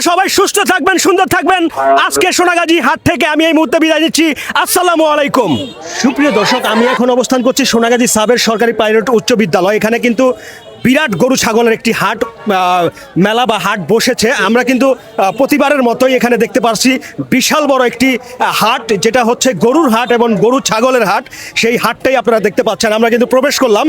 সবাই সুস্থ থাকবেন, সুন্দর থাকবেন। আজকে সোনাগাজী হাট থেকে আমি এই মুহূর্তে বিদায় নিচ্ছি। আসসালামু আলাইকুম। সুপ্রিয় দর্শক, আমি এখন অবস্থান করছি সোনাগাজী সাবের সরকারি পাইলট উচ্চ বিদ্যালয়। এখানে কিন্তু বিরাট গরু ছাগলের একটি হাট মেলা বা হাট বসেছে। আমরা কিন্তু প্রতিবারের মতোই এখানে দেখতে পাচ্ছি বিশাল বড় একটি হাট, যেটা হচ্ছে গরুর হাট এবং গরু ছাগলের হাট। সেই হাটটাই আপনারা দেখতে পাচ্ছেন। আমরা কিন্তু প্রবেশ করলাম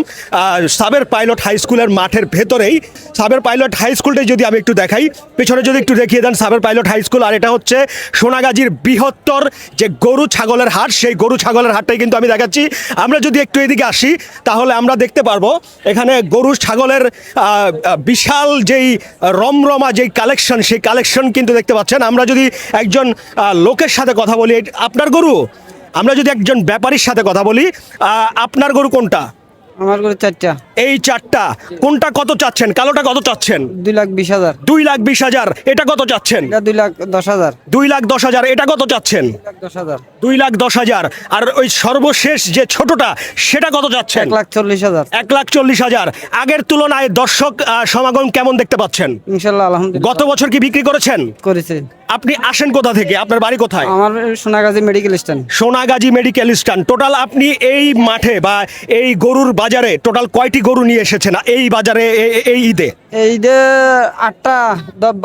সাবের পাইলট হাই স্কুলের মাঠের ভেতরেই। সাবের পাইলট হাই স্কুলটাই যদি আমি একটু দেখাই, পেছনে যদি একটু দেখিয়ে দেন সাবের পাইলট হাই স্কুল। আর এটা হচ্ছে সোনাগাজীর বৃহত্তর যে গরু ছাগলের হাট, সেই গরু ছাগলের হাটটাই কিন্তু আমি দেখাচ্ছি। আমরা যদি একটু এদিকে আসি তাহলে আমরা দেখতে পারবো এখানে গরু ছাগলের বিশাল যেই রমরমা যেই কালেকশন, সেই কালেকশন কিন্তু দেখতে পাচ্ছেন। আমরা যদি একজন লোকের সাথে কথা বলি, আপনার গরু, আমরা যদি একজন ব্যাপারীর সাথে কথা বলি, আপনার গরু কোনটা? আমার গরু চারটা। এই চারটা কোনটা কত চাচ্ছেন? কালোটা কত চাচ্ছেন? 2,20,000। 2,20,000। এটা কত চাচ্ছেন? 2,10,000। 2,10,000। এটা কত চাচ্ছেন? 2,10,000। 2,10,000। আর ওই সর্বশেষ যে ছোটটা সেটা কত যাচ্ছেন? 1,40,000। 1,40,000। আগের তুলনায় দর্শক সমাগম কেমন দেখতে পাচ্ছেন? ইনশাল্লাহ আলহামদুলিল্লাহ। গত বছর কি বিক্রি করেছেন? করেছে। আপনি আসেন কোথা থেকে? আপনার বাড়ি কোথায়? আমার Sonagazi medical stand. Sonagazi medical stand. Total আপনি এই মাঠে বা এই গরুর বাজারে টোটাল কয়টি গরু নিয়ে এসেছেন এই বাজারে এই ঈদে? এই যে 8টা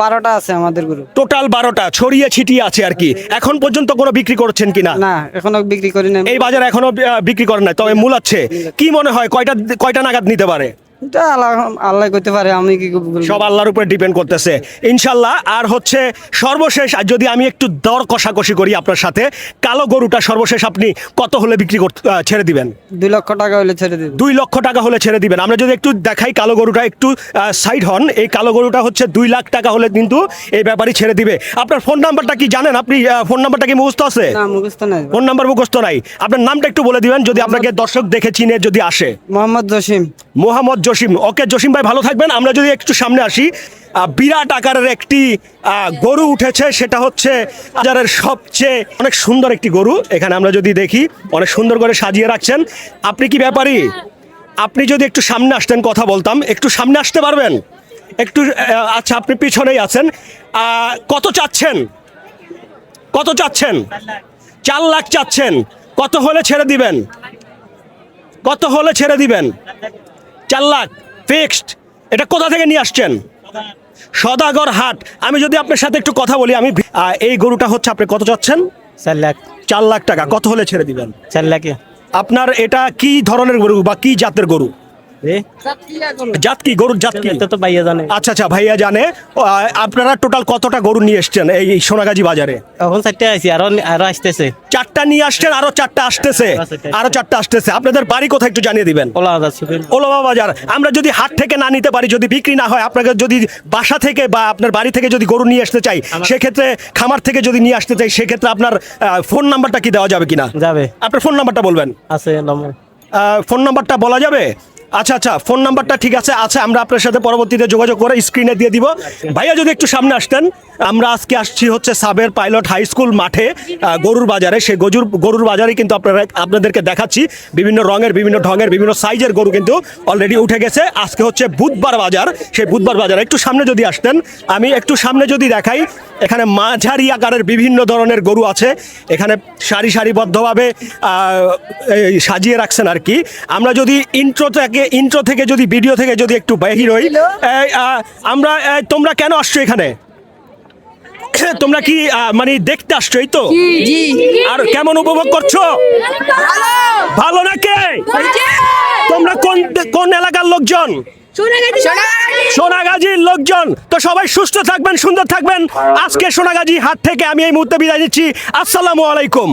12টা আছে আমাদের গরু। টোটাল 12টা ছড়িয়ে ছিটিয়ে আছে আর কি। এখন পর্যন্ত কোনো বিক্রি করছেন কিনা? না, এখনো বিক্রি করি না। এই বাজারে এখনো বিক্রি করেন নাই, তবে মূলাচ্ছে। কি মনে হয় কয়টা নাগাদ নিতে পারে? এটা আল্লাহ করতে পারে, আমি কি বলবো? সব আল্লাহর উপরে ডিপেন্ড করতেছে ইনশাল্লাহ। আর হচ্ছে সর্বশেষ যদি আমি একটু দর কষাকষি করি আপনার সাথে, কালো গরুটা সর্বশেষ আপনি কত হলে বিক্রি করতে ছেড়ে দিবেন? 2 লক্ষ টাকা হলে ছেড়ে দিব। 2 লক্ষ টাকা হলে ছেড়ে দিবেন। আমরা যদি একটু দেখাই কালো গরুটা, একটু সাইড হন। এই কালো গরুটা হচ্ছে 2 লাখ টাকা হলে কিন্তু এই ব্যাপারই ছেড়ে দিবে। আপনার ফোন নাম্বারটা কি জানেন? আপনি ফোন নাম্বারটা কি মুখস্থ আছে? না, মুখস্থ নাই। ফোন নাম্বার মুখস্থ নাই। আপনার নামটা একটু বলে দিবেন যদি আপনাকে দর্শক দেখে চিনে যদি আসে। মোহাম্মদ জসিম। মোহাম্মদ জসিম। ওকে জসিম ভাই, ভালো থাকবেন। আমরা যদি একটু সামনে আসি, বিরাট আকারের একটি গরু উঠেছে। সেটা হচ্ছে বাজারের সবচেয়ে অনেক সুন্দর একটি গরু। এখানে আমরা যদি দেখি অনেক সুন্দর করে সাজিয়ে রাখছেন। আপনি কি ব্যাপারী? আপনি যদি একটু সামনে আসতেন কথা বলতাম। একটু সামনে আসতে পারবেন একটু? আচ্ছা, আপনি পিছনেই আছেন। কত চাচ্ছেন? কত চাচ্ছেন? 4 লাখ চাচ্ছেন। কত হলে ছেড়ে দিবেন? কত হলে ছেড়ে দিবেন? 4 লাখ ফিক্সড। এটা কোথা থেকে নিয়ে আসছেন? সদাগর হাট। আমি যদি আপনার সাথে একটু কথা বলি, আমি এই গরুটা হচ্ছে আপনি কত চাচ্ছেন? 4 লাখ। 4 লাখ টাকা। কত হলে ছেড়ে দিবেন? 4 লাখে। আপনার এটা কি ধরনের গরু বা কি জাতের গরু? জাত কি? গরুর জাত কি? তো ভাইয়া জানে। আচ্ছা আচ্ছা, ভাইয়া জানে। আপনারা টোটাল কতটা গরু নিয়ে এসছেন এই সোনাগাজী বাজারে? এখন 4টা আইছি, আরো আসতেছে। 4টা নিয়ে আসছেন, আরো 4টা আসতেছে। আরো 4টা আসতেছে। আপনাদের বাড়ি কোথায় একটু জানিয়ে দিবেন? ওলামা বাজার। আমরা যদি হাট থেকে না নিতে পারি, যদি বিক্রি না হয়, আপনাকে যদি বাসা থেকে বা আপনার বাড়ি থেকে যদি গরু নিয়ে আসতে চাই, সেক্ষেত্রে খামার থেকে যদি নিয়ে আসতে চাই, সেক্ষেত্রে আপনার ফোন নাম্বারটা কি দেওয়া যাবে কিনা? যাবে। আপনার ফোন নাম্বারটা বলবেন। আছে নম্বর। ফোন নাম্বারটা বলা যাবে? আচ্ছা আচ্ছা, ফোন নাম্বারটা ঠিক আছে। আচ্ছা, আমরা আপনার সাথে পরবর্তীতে যোগাযোগ করে স্ক্রিনে দিয়ে দিব। ভাইয়া যদি একটু সামনে আসতেন। আমরা আজকে আসছি হচ্ছে সাবের পাইলট হাই স্কুল মাঠে গরুর বাজারে। সেই গরুর বাজারে কিন্তু আপনাদেরকে দেখাচ্ছি বিভিন্ন রঙের, বিভিন্ন ঢঙের, বিভিন্ন সাইজের গরু কিন্তু অলরেডি উঠে গেছে। আজকে হচ্ছে বুধবার বাজার। সেই বুধবার বাজার একটু সামনে যদি আসতেন, আমি একটু সামনে যদি দেখাই, এখানে মাঝারি আকারের বিভিন্ন ধরনের গরু আছে। এখানে সারিবদ্ধভাবে সাজিয়ে রাখছেন আর কি। আমরা যদি ইন্ট্রো থেকে যদি ভিডিও থেকে যদি একটু বাহির হই, আমরা তোমরা কেন আসছো এখানে? তোমরা কি মানে দেখতে আসছো? এই তো। আর কেমন উপভোগ করছো? ভালো নাকি? তোমরা কোন এলাকার লোকজন? সোনাগাজীর লোকজন। তো সবাই সুস্থ থাকবেন, সুন্দর থাকবেন। আজকে সোনাগাজী হাট থেকে আমি এই মুহূর্তে বিদায় নিচ্ছি। আসসালামু আলাইকুম।